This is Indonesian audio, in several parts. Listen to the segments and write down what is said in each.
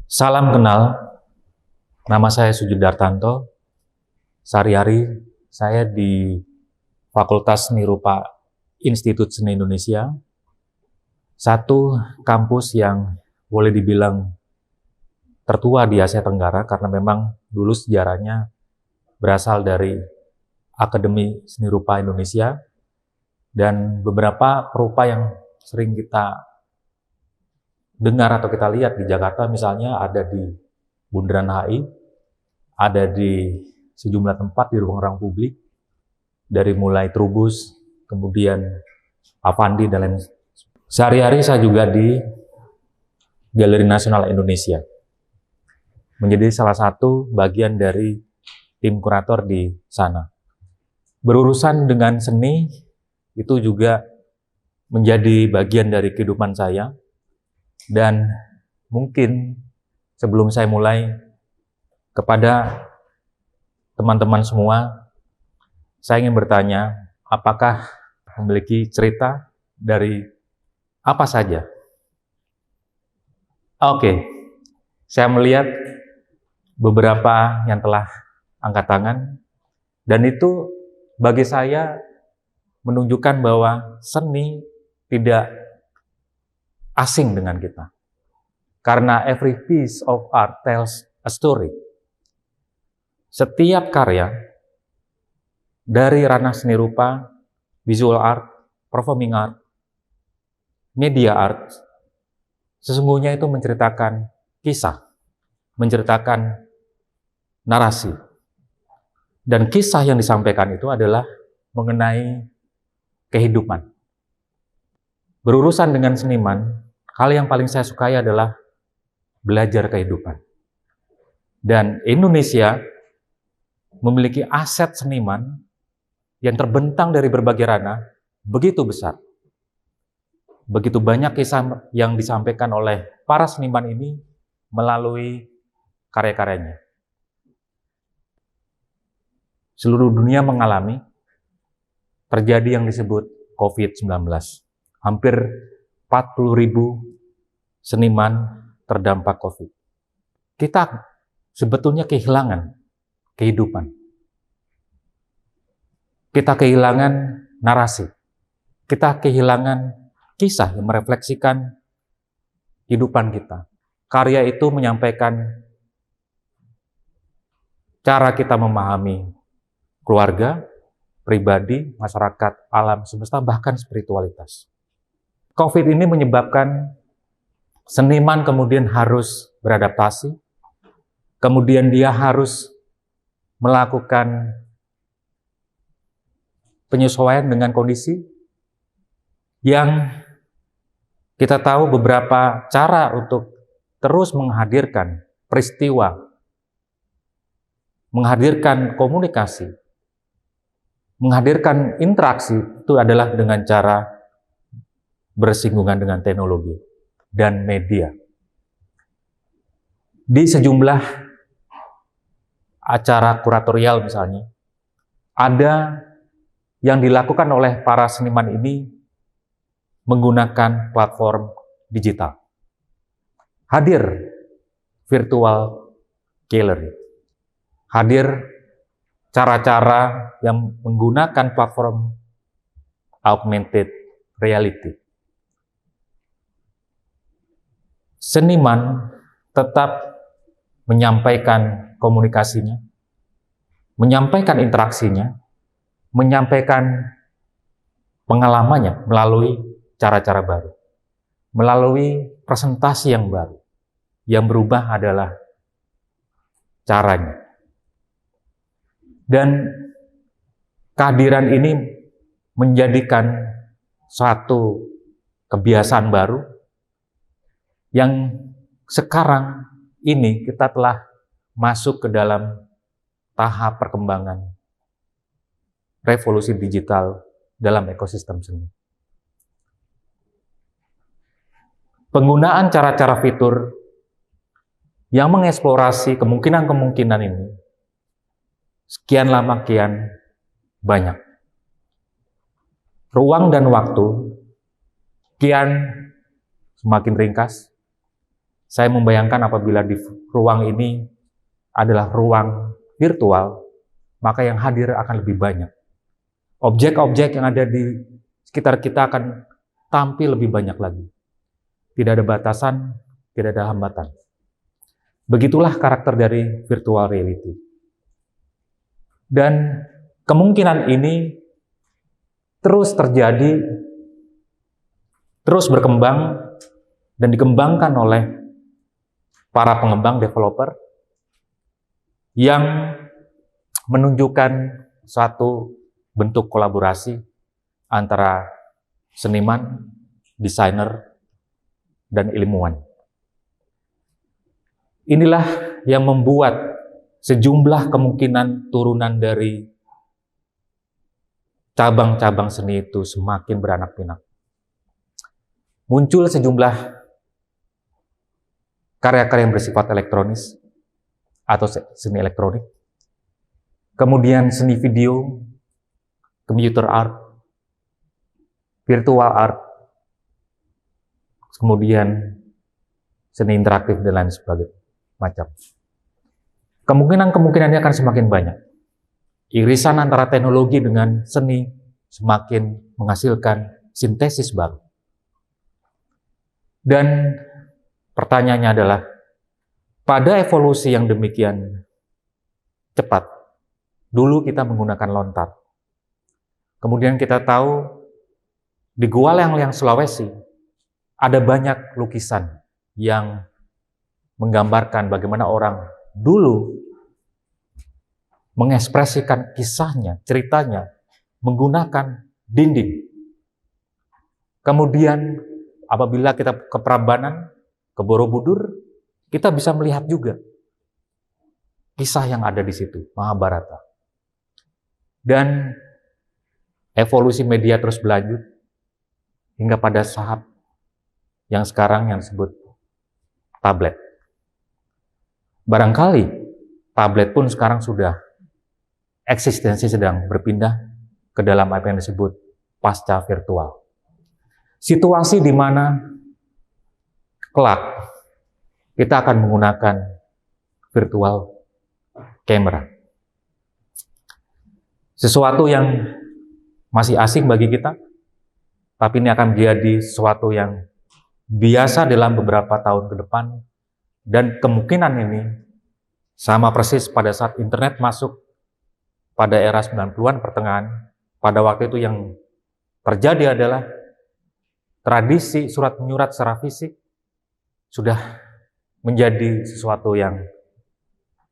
Salam kenal, nama saya Sujud Dartanto. Sehari-hari saya di Fakultas Seni Rupa Institut Seni Indonesia, satu kampus yang boleh dibilang tertua di Asia Tenggara karena memang dulu sejarahnya berasal dari Akademi Seni Rupa Indonesia dan beberapa perupa yang sering kita dengar atau kita lihat di Jakarta, misalnya ada di Bundaran HI, ada di sejumlah tempat di ruang-ruang publik, dari mulai Trubus, kemudian Avandi, dan lain. Sehari-hari saya juga di Galeri Nasional Indonesia, menjadi salah satu bagian dari tim kurator di sana. Berurusan dengan seni itu juga menjadi bagian dari kehidupan saya, dan mungkin sebelum saya mulai, kepada teman-teman semua, saya ingin bertanya, apakah memiliki cerita dari apa saja? Oke, saya melihat beberapa yang telah angkat tangan, dan itu bagi saya menunjukkan bahwa seni tidak asing dengan kita. Karena every piece of art tells a story. Setiap karya, dari ranah seni rupa, visual art, performing art, media art, sesungguhnya itu menceritakan kisah, menceritakan narasi. Dan kisah yang disampaikan itu adalah mengenai kehidupan. Berurusan dengan seniman, hal yang paling saya sukai adalah belajar kehidupan. Dan Indonesia memiliki aset seniman yang terbentang dari berbagai ranah begitu besar. Begitu banyak kisah yang disampaikan oleh para seniman ini melalui karya-karyanya. Seluruh dunia mengalami terjadi yang disebut COVID-19. Hampir 40.000 seniman terdampak COVID. Kita sebetulnya kehilangan kehidupan. Kita kehilangan narasi. Kita kehilangan kisah yang merefleksikan kehidupan kita. Karya itu menyampaikan cara kita memahami keluarga, pribadi, masyarakat, alam semesta, bahkan spiritualitas. COVID ini menyebabkan seniman kemudian harus beradaptasi, kemudian dia harus melakukan penyesuaian dengan kondisi yang kita tahu beberapa cara untuk terus menghadirkan peristiwa, menghadirkan komunikasi, menghadirkan interaksi itu adalah dengan cara bersinggungan dengan teknologi dan media. Di sejumlah acara kuratorial misalnya, ada yang dilakukan oleh para seniman ini menggunakan platform digital. Hadir virtual gallery. Hadir cara-cara yang menggunakan platform augmented reality. Seniman tetap menyampaikan komunikasinya, menyampaikan interaksinya, menyampaikan pengalamannya melalui cara-cara baru, melalui presentasi yang baru. Yang berubah adalah caranya. Dan kehadiran ini menjadikan suatu kebiasaan baru yang sekarang ini kita telah masuk ke dalam tahap perkembangan revolusi digital dalam ekosistem seni. Penggunaan cara-cara fitur yang mengeksplorasi kemungkinan-kemungkinan ini sekian lama kian banyak. Ruang dan waktu kian semakin ringkas, Saya membayangkan apabila di ruang ini adalah ruang virtual, maka yang hadir akan lebih banyak. Objek-objek yang ada di sekitar kita akan tampil lebih banyak lagi. Tidak ada batasan, tidak ada hambatan. Begitulah karakter dari virtual reality. Dan kemungkinan ini terus terjadi, terus berkembang, dan dikembangkan oleh para pengembang developer yang menunjukkan suatu bentuk kolaborasi antara seniman, desainer, dan ilmuwan. Inilah yang membuat sejumlah kemungkinan turunan dari cabang-cabang seni itu semakin beranak pinak. Muncul sejumlah karya-karya yang bersifat elektronis atau seni elektronik, kemudian seni video, computer art, virtual art, kemudian seni interaktif dan lain sebagainya macam. Kemungkinan-kemungkinannya akan semakin banyak. Irisan antara teknologi dengan seni semakin menghasilkan sintesis baru. Dan pertanyaannya adalah, pada evolusi yang demikian cepat, dulu kita menggunakan lontar. Kemudian kita tahu di Gua Leang-Leang Sulawesi ada banyak lukisan yang menggambarkan bagaimana orang dulu mengekspresikan kisahnya, ceritanya menggunakan dinding. Kemudian apabila kita ke Prambanan, ke Borobudur, kita bisa melihat juga kisah yang ada di situ, Mahabharata. Dan evolusi media terus berlanjut hingga pada saat yang sekarang yang disebut tablet. Barangkali tablet pun sekarang sudah eksistensi sedang berpindah ke dalam apa yang disebut pasca virtual. Situasi di mana kelak kita akan menggunakan virtual camera. Sesuatu yang masih asing bagi kita, tapi ini akan menjadi sesuatu yang biasa dalam beberapa tahun ke depan, dan kemungkinan ini sama persis pada saat internet masuk pada era 90-an pertengahan. Pada waktu itu yang terjadi adalah tradisi surat menyurat secara fisik sudah menjadi sesuatu yang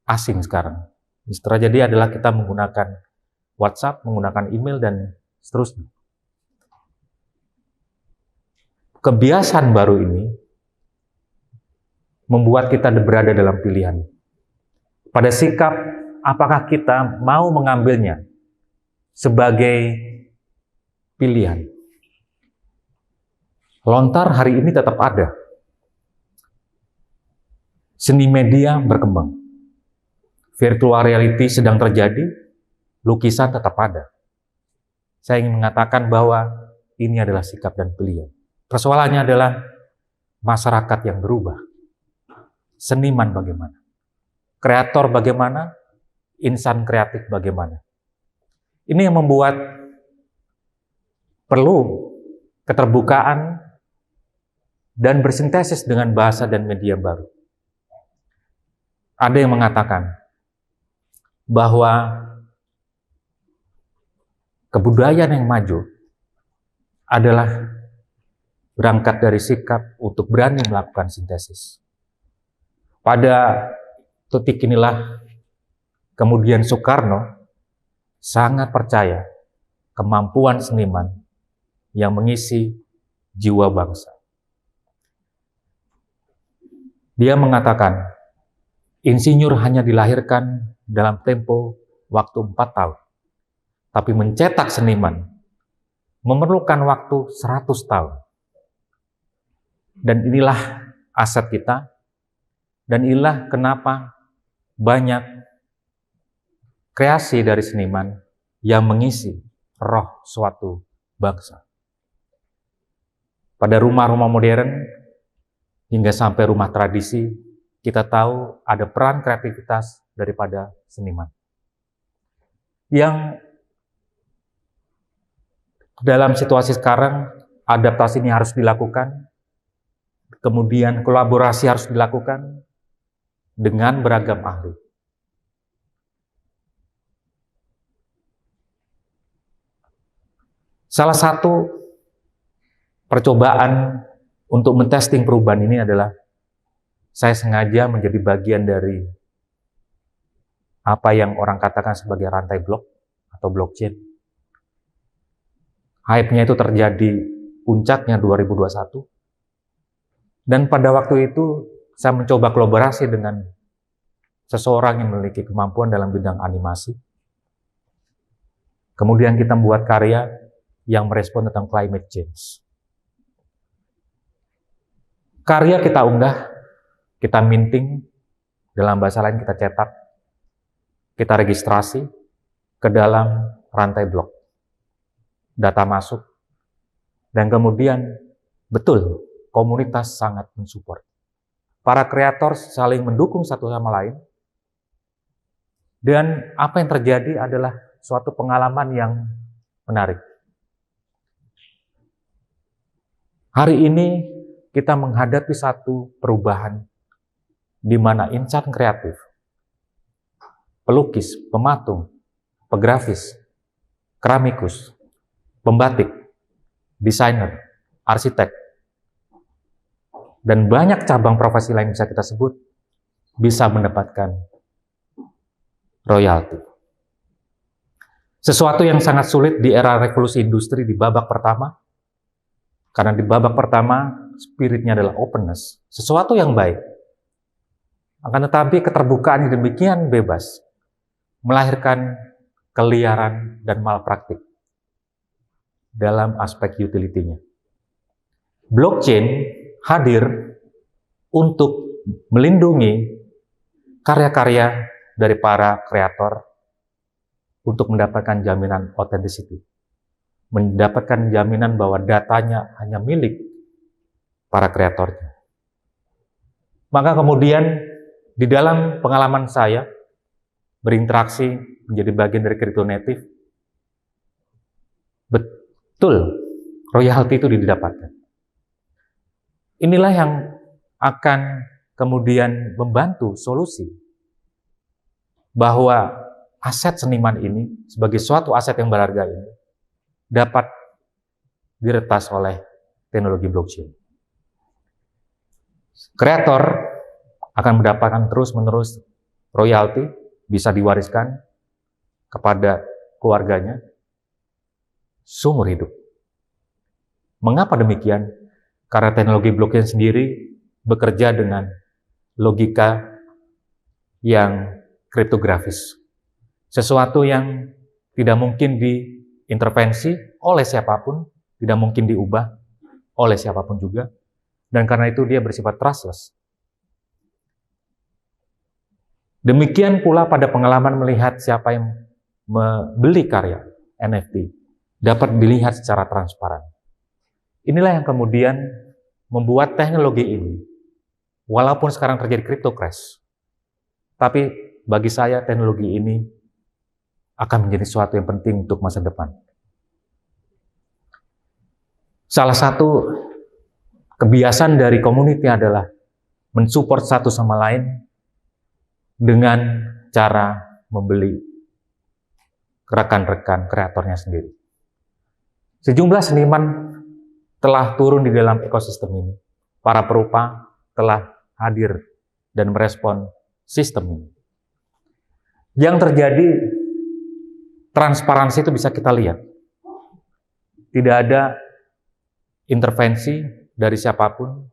asing sekarang. Yang terjadi adalah kita menggunakan WhatsApp, menggunakan email, dan seterusnya. Kebiasaan baru ini membuat kita berada dalam pilihan. Pada sikap, apakah kita mau mengambilnya sebagai pilihan? Lontar hari ini tetap ada. Seni media berkembang. Virtual reality sedang terjadi, lukisan tetap ada. Saya ingin mengatakan bahwa ini adalah sikap dan pilihan. Persoalannya adalah masyarakat yang berubah. Seniman bagaimana? Kreator bagaimana? Insan kreatif bagaimana? Ini yang membuat perlu keterbukaan dan bersintesis dengan bahasa dan media baru. Ada yang mengatakan bahwa kebudayaan yang maju adalah berangkat dari sikap untuk berani melakukan sintesis. Pada titik inilah kemudian Soekarno sangat percaya kemampuan seniman yang mengisi jiwa bangsa. Dia mengatakan, insinyur hanya dilahirkan dalam tempo waktu 4 tahun, tapi mencetak seniman memerlukan waktu 100 tahun. Dan inilah aset kita, dan inilah kenapa banyak kreasi dari seniman yang mengisi roh suatu bangsa. Pada rumah-rumah modern hingga sampai rumah tradisi, kita tahu ada peran kreativitas daripada seniman. Yang dalam situasi sekarang, adaptasi ini harus dilakukan, kemudian kolaborasi harus dilakukan dengan beragam ahli. Salah satu percobaan untuk mentesting perubahan ini adalah saya sengaja menjadi bagian dari apa yang orang katakan sebagai rantai blok atau blockchain. Hype-nya itu terjadi puncaknya 2021. Dan pada waktu itu saya mencoba kolaborasi dengan seseorang yang memiliki kemampuan dalam bidang animasi. Kemudian kita membuat karya yang merespon tentang climate change. Karya kita unggah, kita minting, dalam bahasa lain kita cetak, kita registrasi ke dalam rantai blok. Data masuk, dan kemudian betul, komunitas sangat mensupport. Para kreator saling mendukung satu sama lain, dan apa yang terjadi adalah suatu pengalaman yang menarik. Hari ini kita menghadapi satu perubahan di mana insan kreatif, pelukis, pematung, pegrafis, keramikus, pembatik, desainer, arsitek, dan banyak cabang profesi lain bisa kita sebut, bisa mendapatkan royalti. Sesuatu yang sangat sulit di era revolusi industri di babak pertama, karena di babak pertama spiritnya adalah openness, sesuatu yang baik. Akan tetapi keterbukaan yang demikian bebas melahirkan keliaran dan malpraktik dalam aspek utility-nya. Blockchain hadir untuk melindungi karya-karya dari para kreator untuk mendapatkan jaminan authenticity, mendapatkan jaminan bahwa datanya hanya milik para kreatornya. Maka kemudian di dalam pengalaman saya berinteraksi menjadi bagian dari crypto native, betul royalti itu didapatkan. Inilah yang akan kemudian membantu solusi bahwa aset seniman ini sebagai suatu aset yang berharga ini dapat diretas oleh teknologi blockchain. Kreator akan mendapatkan terus-menerus royalti, bisa diwariskan kepada keluarganya seumur hidup. Mengapa demikian? Karena teknologi blockchain sendiri bekerja dengan logika yang kriptografis. Sesuatu yang tidak mungkin diintervensi oleh siapapun, tidak mungkin diubah oleh siapapun juga, dan karena itu dia bersifat trustless. Demikian pula pada pengalaman melihat siapa yang membeli karya NFT dapat dilihat secara transparan. Inilah yang kemudian membuat teknologi ini, walaupun sekarang terjadi crypto crash, tapi bagi saya teknologi ini akan menjadi sesuatu yang penting untuk masa depan. Salah satu kebiasaan dari community adalah mensupport satu sama lain dengan cara membeli rekan-rekan kreatornya sendiri. Sejumlah seniman telah turun di dalam ekosistem ini. Para perupa telah hadir dan merespon sistem ini. Yang terjadi, transparansi itu bisa kita lihat. Tidak ada intervensi dari siapapun,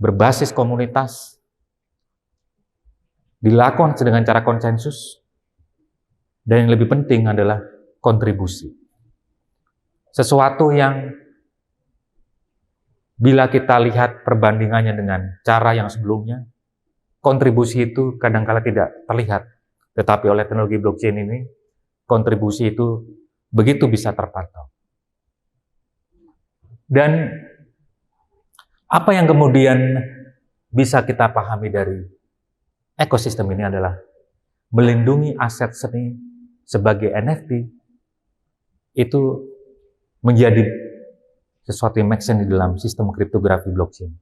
berbasis komunitas, dilakukan dengan cara konsensus, dan yang lebih penting adalah kontribusi. Sesuatu yang bila kita lihat perbandingannya dengan cara yang sebelumnya, kontribusi itu kadang-kala tidak terlihat. Tetapi oleh teknologi blockchain ini, kontribusi itu begitu bisa terpantau. Dan Apa yang kemudian bisa kita pahami dari ekosistem ini adalah melindungi aset seni sebagai NFT itu menjadi sesuatu yang make sense di dalam sistem kriptografi blockchain.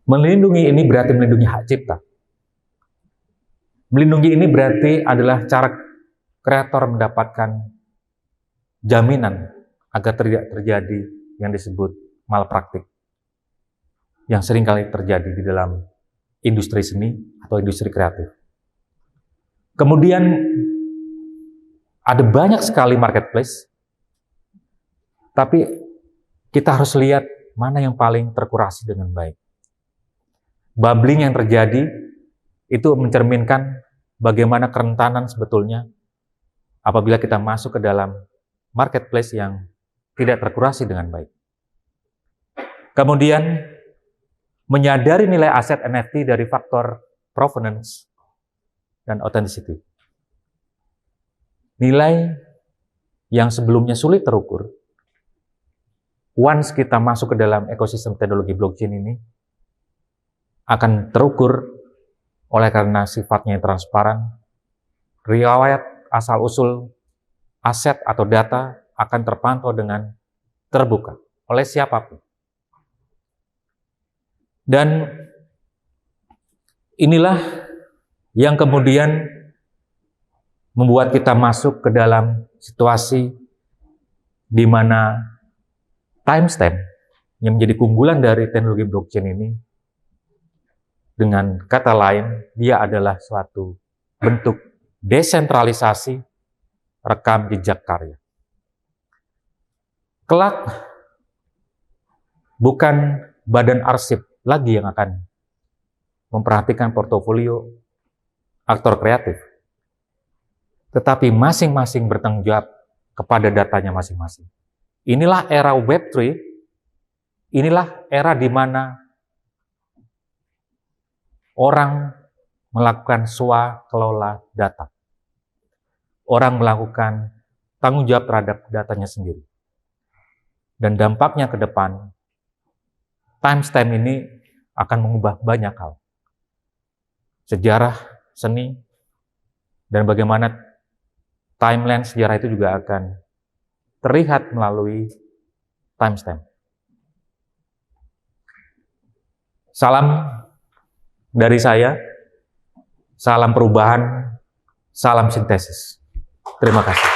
Melindungi ini berarti melindungi hak cipta. Melindungi ini berarti adalah cara kreator mendapatkan jaminan agar tidak terjadi yang disebut malpraktik yang seringkali terjadi di dalam industri seni atau industri kreatif. Kemudian ada banyak sekali marketplace, tapi kita harus lihat mana yang paling terkurasi dengan baik. Bubbling yang terjadi itu mencerminkan bagaimana kerentanan sebetulnya apabila kita masuk ke dalam marketplace yang tidak terkurasi dengan baik. Kemudian, menyadari nilai aset NFT dari faktor provenance dan authenticity. Nilai yang sebelumnya sulit terukur, once kita masuk ke dalam ekosistem teknologi blockchain ini, akan terukur oleh karena sifatnya yang transparan, riwayat asal-usul aset atau data akan terpantau dengan terbuka oleh siapapun. Dan inilah yang kemudian membuat kita masuk ke dalam situasi di mana timestamp yang menjadi keunggulan dari teknologi blockchain ini, dengan kata lain, dia adalah suatu bentuk desentralisasi rekam jejak karya. Kelak, bukan badan arsip lagi yang akan memperhatikan portofolio aktor kreatif, tetapi masing-masing bertanggung jawab kepada datanya masing-masing. Inilah era Web3, inilah era di mana orang melakukan swakelola data. Orang melakukan tanggung jawab terhadap datanya sendiri. Dan dampaknya ke depan, timestamp ini akan mengubah banyak hal. Sejarah seni dan bagaimana timeline sejarah itu juga akan terlihat melalui timestamp. Salam dari saya, salam perubahan, salam sintesis. Terima kasih.